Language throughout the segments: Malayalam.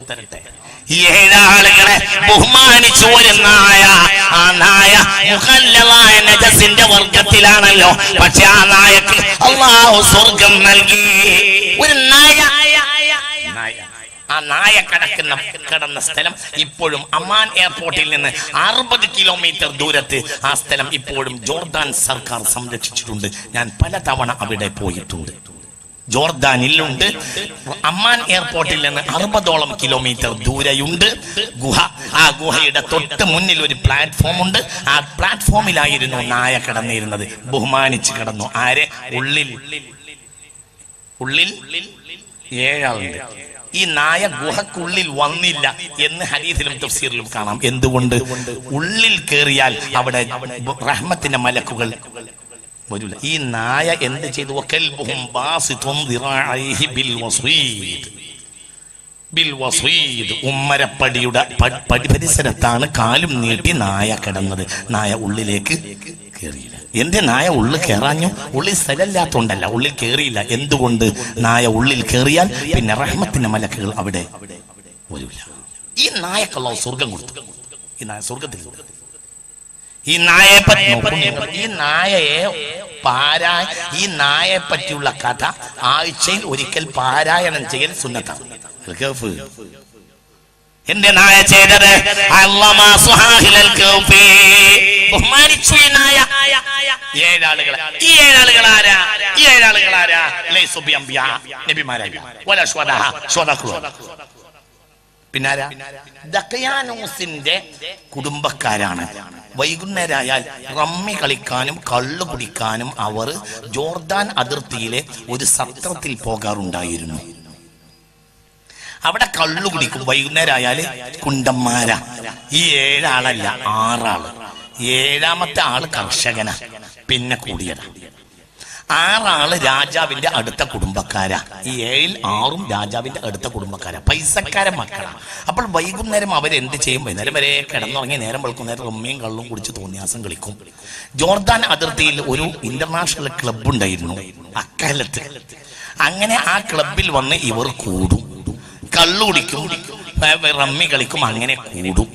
തരട്ടെ. ഏഴാളുകളെ ബഹുമാനിച്ചു ഒരു നായ, ആ നായ മുഖല്ലമായ നജസിന്റെ വർഗത്തിലാണല്ലോ. പക്ഷെ ആ നായക്ക് അല്ലാഹു സ്വർഗം നൽകി. ഒരു നായ, ആ നായ കിടന്ന സ്ഥലം ഇപ്പോഴും അമ്മാൻ എയർപോർട്ടിൽ നിന്ന് 60 കിലോമീറ്റർ ദൂരത്ത് ആ സ്ഥലം ഇപ്പോഴും ജോർദാൻ സർക്കാർ സംരക്ഷിച്ചിട്ടുണ്ട്. ഞാൻ പലതവണ അവിടെ പോയിട്ടുണ്ട്. ജോർദാനിലുണ്ട്. അമ്മാൻ എയർപോർട്ടിൽ നിന്ന് 60ഓളം കിലോമീറ്റർ ദൂരെയുണ്ട് ഗുഹ. ആ ഗുഹയുടെ തൊട്ട് മുന്നിൽ ഒരു പ്ലാറ്റ്ഫോം ഉണ്ട്. ആ പ്ലാറ്റ്ഫോമിലായിരുന്നു നായ കിടന്നിരുന്നത്. ബഹുമാനിച്ച് കിടന്നു. ആരെ? ഉള്ളിൽ 7 ആളുണ്ട്. ഈ നായ ഗുഹക്കുള്ളിൽ വന്നില്ല എന്ന് ഹദീസിലും തഫ്സീറിലും കാണാം. എന്തുകൊണ്ട്? ഉള്ളിൽ കയറിയാൽ അവിടെ റഹ്മത്തിന്റെ മലക്കുകൾ വരില്ല. ഈ നായ എന്ത് ചെയ്തു? ഉമ്മരപ്പടിയുടെ പരിസരത്താണ് കാലും നീട്ടി നായ കിടന്നത്. നായ ഉള്ളിലേക്ക് കയറിയില്ല. എന്റെ നായ ഉള്ളിൽ കയറാഞ്ഞു? ഉള്ളിൽ സ്ഥലമില്ലാത്തോണ്ടല്ല, ഉള്ളിൽ കയറിയില്ല. എന്തുകൊണ്ട്? നായ ഉള്ളിൽ കയറിയാൽ പിന്നെ റഹ്മത്തിന്റെ മലക്കുകൾ അവിടെ വരില്ല. ഈ നായക്കുള്ള സ്വർഗം കൊടുത്തു. ഈ നായ സ്വർഗത്തിൽ. ഈ നായയെ പറ്റി ഈ നായയെ പറ്റിയുള്ള കഥ ആഴ്ചയിൽ ഒരിക്കൽ പാരായണം ചെയ്യൽ സുന്നത്താണ്. എന്റെ നായ ചെയ്തത് ബഹുമാനിച്ചു ഈ നായ. 7 ആളുകൾ. ഈ 7 ആളുകൾ ആരാ? ഈ 7 ആളുകൾ ആരാ? പിന്നാരാ? ദഖയാനൂസിന്റെ കുടുംബക്കാരാണ്. വൈകുന്നേരമായാൽ റമ്മി കളിക്കാനും കള്ളു കുടിക്കാനും അവർ ജോർദാൻ അതിർത്തിയിലെ ഒരു സത്രത്തിൽ പോകാറുണ്ടായിരുന്നു. അവിടെ കള്ളു കുടിക്കും. വൈകുന്നേരമായാല് കുണ്ടന്മാരാ. ഈ 7 ആളല്ല, 6 ആള്. 7ാമത്തെ ആള് കർഷകനാ. പിന്നെ കൂടിയതാ. 6 ആള് രാജാവിന്റെ അടുത്ത കുടുംബക്കാരാ. ഈ 7ൽ 6ഉം രാജാവിന്റെ അടുത്ത കുടുംബക്കാരാ. പൈസക്കാരൻ മക്കളാ. അപ്പോൾ വൈകുന്നേരം അവരെന്ത് ചെയ്യും? വൈകുന്നേരം വരെ കിടന്നുറങ്ങി നേരം വെളുക്കുന്നേരം റമ്മിയും കള്ളും കുടിച്ച് തോന്നിയാസം കളിക്കും. ജോർദാൻ അതിർത്തിയിൽ ഒരു ഇന്റർനാഷണൽ ക്ലബ് ഉണ്ടായിരുന്നു അക്കാലത്ത്. അങ്ങനെ ആ ക്ലബിൽ വന്ന് ഇവർ കൂടും, കള്ളു കുടിക്കും, റമ്മി കളിക്കും, അങ്ങനെ കൂടും.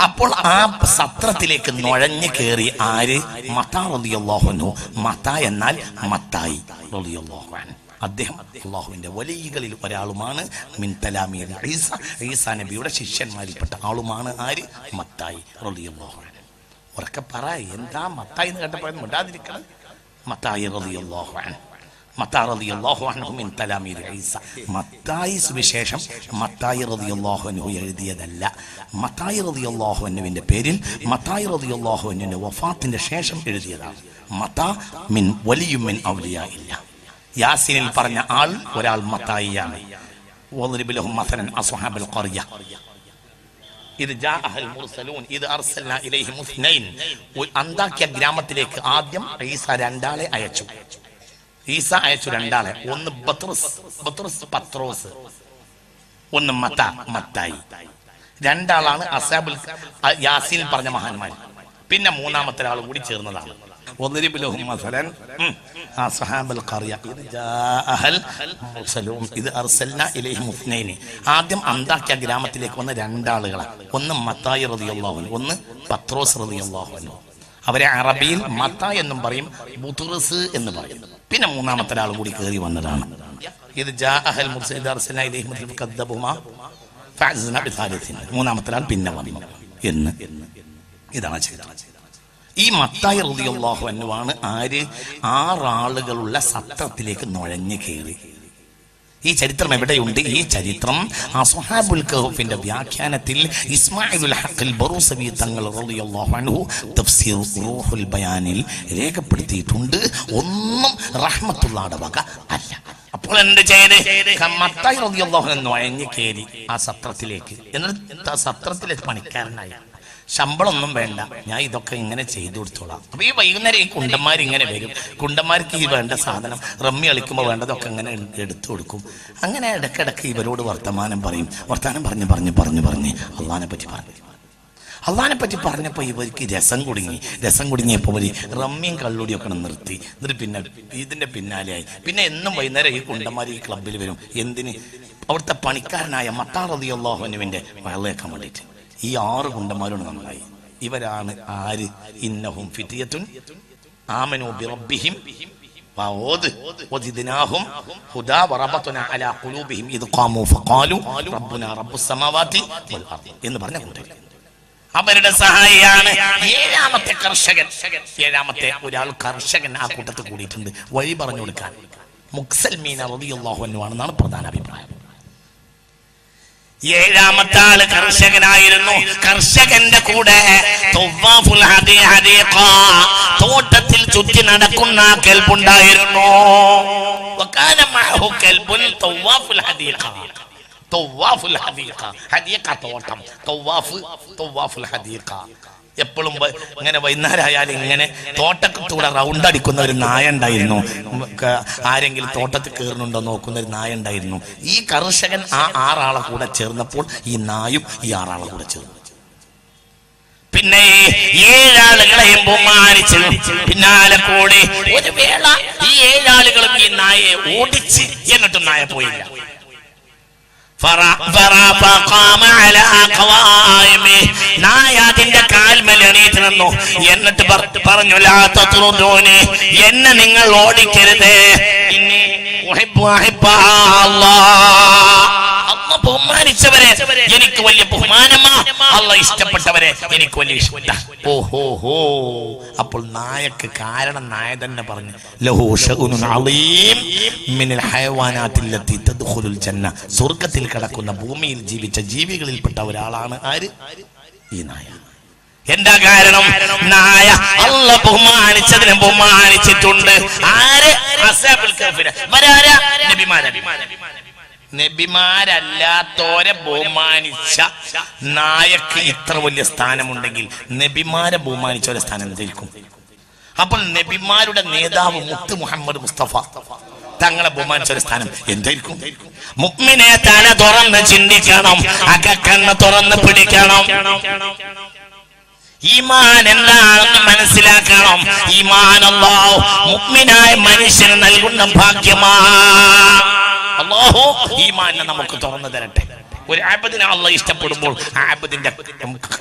അപ്പോൾ ആ സത്രത്തിലേക്ക് നുഴഞ്ഞു കയറി ആര്? മത്താ റളിയല്ലാഹു അൻഹു. മത്താ എന്നാൽ മത്തായി റളിയല്ലാഹു അൻഹു. അദ്ദേഹം അല്ലാഹുവിന്റെ വലിയകളിൽ ഒരാളുമാണ്. മിൻ തലാമീദ ഈസ, ഈസാ നബിയുടെ ശിഷ്യന്മാരിൽപ്പെട്ട ആളുമാണ്. ആര്? മത്തായി റളിയല്ലാഹു അൻഹു. ഉറക്കെ പറ, എന്താ മത്തായി എന്ന് കേട്ടപ്പോൾ മിണ്ടാതിരിക്കണം. മത്തായി റളിയല്ലാഹു അൻഹു. മത്തായി റളിയല്ലാഹു അൻഹു മിൻ തലാമീദ ഈസ. മത്തായി സുവിശേഷം മത്തായി റളിയല്ലാഹു അൻഹു എഴുതിയതല്ല. മത്തായി റളിയല്ലാഹു അൻഹുവിന്റെ പേരിൽ മത്തായി റളിയല്ലാഹു അൻഹുവിന്റെ വഫാത്തിന്റെ ശേഷം എഴുതിയതാണ്. മത്താ മിൻ വലിയും മിൻ ഔലിയാ ഇല്ല. യാസീനിൽ പറഞ്ഞ ആൾ ഒരാൾ മത്തായിയാണ്. വളിബ് ലഹും മസലൻ അസ്ഹാബുൽ ഖറിയ ഇത് ജാഅൽ മുർസലൂൻ ഇത് അർസൽനാ ഇലൈഹിം മുസ്നൈൻ. അന്താക്യ ഗ്രാമത്തിലേക്ക് ആദ്യം ഈസ 2 ആളെ അയച്ചു. ഈസ അയച്ചു 2 ആളെ. ഒന്ന് പത്രോസ്, ഒന്ന് മത്തായി. 2 ആളാണ് അസ്ഹാബുൽ യാസീൻ പറഞ്ഞ മഹാന്മാർ. പിന്നെ 3ാമത്തെ ആൾ കൂടി ചേർന്നതാണ്. ആദ്യം അന്താക്യ ഗ്രാമത്തിലേക്ക് വന്ന 2 ആളുകളാണ്. ഒന്ന് മത്തായി റളിയല്ലാഹു അൻഹു, ഒന്ന് പത്രോസ് റളിയല്ലാഹു അൻഹു. അവരെ അറബിയിൽ മത്ത എന്നും പറയും, ബുത്റസ് എന്ന് പറയും. പിന്നെ 3ാമത്തെ ആൾ കൂടി കയറി വന്നതാണ്. ഇത് ജാഅൽ മുർസലീൻ അർസൽനാ ഇലൈഹിം ഫകദ്ദബുമാ ഫഅസ്ന ബിസാലിസിൻ. 3ാമത്തെ ആൾ പിന്നെ വന്നു എന്ന് ഇതാണ് ചെയ്തത്. ഈ മത്തായി റളിയല്ലാഹു അൻഹു ആണ് ആര്? 6 ആളുകളുള്ള സത്രത്തിലേക്ക് നുഴഞ്ഞു കയറി. ഈ ചരിത്രം എവിടെയുണ്ട്? ഈ ചരിത്രം അസ്ഹാബുൽ കഹ്ഫിന്റെ വ്യാഖ്യാനത്തിൽ ഇസ്മാഇലുൽ ഹഖ് ബറൂസവി തങ്ങൾ റളിയല്ലാഹു അൻഹു തഫ്സീർ റൂഹുൽ ബയാനിൽ രേഖപ്പെടുത്തിയിട്ടുണ്ട്. ഒന്നും റഹ്മത്തുള്ളാഹിയുടെ വക അല്ല. അപ്പോൾ എന്ത് ചെയ്ത്? മത്തായി റളിയല്ലാഹു അൻഹു നുഴഞ്ഞു കയറി ആ സത്രത്തിലേക്ക്. എന്നിട്ട് സത്രത്തിലെ പണിക്കാരനായി. ശമ്പളമൊന്നും വേണ്ട, ഞാൻ ഇതൊക്കെ ഇങ്ങനെ ചെയ്തു കൊടുത്തോളാം. അപ്പൊ ഈ വൈകുന്നേരം ഈ കുണ്ടന്മാരിങ്ങനെ വരും. കുണ്ടന്മാർക്ക് ഈ വേണ്ട സാധനം റമ്മി കളിക്കുമ്പോൾ വേണ്ടതൊക്കെ ഇങ്ങനെ എടുത്തു കൊടുക്കും. അങ്ങനെ ഇടയ്ക്കിടയ്ക്ക് ഇവരോട് വർത്തമാനം പറയും. വർത്തമാനം പറഞ്ഞ് അള്ളാഹിനെ പറ്റി പറഞ്ഞപ്പോൾ ഇവർക്ക് രസം കുടുങ്ങിയപ്പോൾ ഇവർ റമ്മിയും കള്ളുടിയൊക്കെ നിർത്തി. എന്നിട്ട് പിന്നെ ഇതിന്റെ പിന്നാലെയായി. പിന്നെ എന്നും വൈകുന്നേരം ഈ കുണ്ടന്മാർ ഈ ക്ലബിൽ വരും. എന്തിന്? അവിടുത്തെ പണിക്കാരനായ മത്താർ റളിയല്ലാഹു അൻഹുവിന്റെ വയലേക്കാൻ വേണ്ടിയിട്ട് ഈ 6 ഗുണ്ടന്മാരോട് നന്നായി. ഇവരാണ് ആര്? ഇന്നഹും ഫിതിയത്തുൻ ആമനു ബിറബ്ബിഹിം വസിദ്നാഹും ഹുദാ വറബത്നാ അലാ ഖുലൂബിഹിം ഇദ് ഖാമൂ ഫഖാലു റബ്ബുനാ റബ്ബുസ് സമാവാതി വൽ അർദ് എന്ന് പറഞ്ഞ കൂട്ടർ. അവരുടെ സഹായിയാണ് 7ാമത്തെ കർഷകൻ. 7ാമത്തെ ഒരാൾ കർഷകൻ ആ കൂട്ടത്തിൽ കൂടിയിട്ടുണ്ട് വഴി പറഞ്ഞു കൊടുക്കാൻ. മുക്സൽമീന റളിയല്ലാഹു അൻഹു ആണെന്നാണ് പ്രധാന അഭിപ്രായം. 7ാമത്തെ ആള് കർഷകനായിരുന്നു. കർഷകന്റെ കൂടെ തോട്ടത്തിൽ ചുറ്റി നടക്കുന്ന കെൽപ്പുണ്ടായിരുന്നു. എപ്പോഴും ഇങ്ങനെ വൈകുന്നേരമായാലും ഇങ്ങനെ തോട്ടത്തൂടെ റൗണ്ട് അടിക്കുന്ന ഒരു നായ ഉണ്ടായിരുന്നു. ആരെങ്കിലും തോട്ടത്തിൽ കയറുന്നുണ്ടോ നോക്കുന്ന ഒരു നായ ഉണ്ടായിരുന്നു. ഈ കർഷകൻ ആ 6 ആളെ കൂടെ ചേർന്നപ്പോൾ ഈ നായും ഈ 6 ആളെ കൂടെ ചേർന്നു. പിന്നെ 7 ആളുകളെയും ബഹുമാനിച്ച് പിന്നാലെ കൂടി ഒരു വേള ഈ 7 ആളുകളും ഈ നായയെ ഓടിച്ച് എന്നിട്ടും നായ പോയില്ല. നായാതിന്റെ കാൽമേൽ എണീറ്റ് നിന്നു. എന്നിട്ട് പറഞ്ഞു, ലാ തത്റുദൂനി, എന്നെ നിങ്ങൾ ഓടിക്കരുത്. ഇന്നി ഉഹിബ്ബു അല്ലാഹ്, അല്ലാഹ് ബഹുമാനിച്ചവരെ എനിക്ക് വലിയ ബഹുമാനമാ, അല്ലാഹ് ഇഷ്ടപ്പെട്ടവരെ എനിക്ക് വലിയ ഇഷ്ടം. ഓഹോ, അപ്പോൾ നായക്ക് കാരണം നായ തന്നെ പറഞ്ഞു, ലഹു ശഅ്നുൻ അളീം മിനൽ ഹയവാനാത്തില്ലത്തി തദ്ഖുലുൽ ജന്ന, സ്വർഗ്ഗത്തിൽ കിടക്കുന്ന ഭൂമിയിൽ ജീവിച്ച ജീവികളിൽപ്പെട്ട ഒരാളാണ് ആര്? ഈ നായ. എന്താ കാരണം? നായ അല്ലാഹ് ബഹുമാനിച്ചതിനെ ബഹുമാനിച്ചിട്ടുണ്ട്. ആര്? അസ്ഹാബുൽ കഹ്ഫിനെ. വരാരാ? നബിമാരല്ലാത്തോരെ ബഹുമാനിച്ച നായക്ക് ഇത്ര വലിയ സ്ഥാനമുണ്ടെങ്കിൽ നബിമാരെ ബഹുമാനിച്ച ഒരു സ്ഥാനം എന്തായിരിക്കും? അപ്പോൾ നബിമാരുടെ നേതാവ് മുത്ത് മുഹമ്മദ് മുസ്തഫ തങ്ങളെ ബഹുമാനിച്ച ഒരു സ്ഥാനം എന്തായിരിക്കും? മുഅ്മിനെ തല തുറന്ന് ചിന്തിക്കണം, അകക്കണ്ണ് തുറന്ന് പിടിക്കണം. ഈമാൻ എന്താണെന്ന് മനസ്സിലാക്കണം. ഈമാൻ അല്ലാഹു മുഅ്മിനായ മനുഷ്യന് നൽകുന്ന ഭാഗ്യമാണ്. അല്ലാഹു ഈമാനെ നമുക്ക് തുറന്നു തരട്ടെ. ഒരു ആബദിനെ അല്ലാഹ് ഇഷ്ടപ്പെടുമ്പോൾ ആ ആബദിന്റെ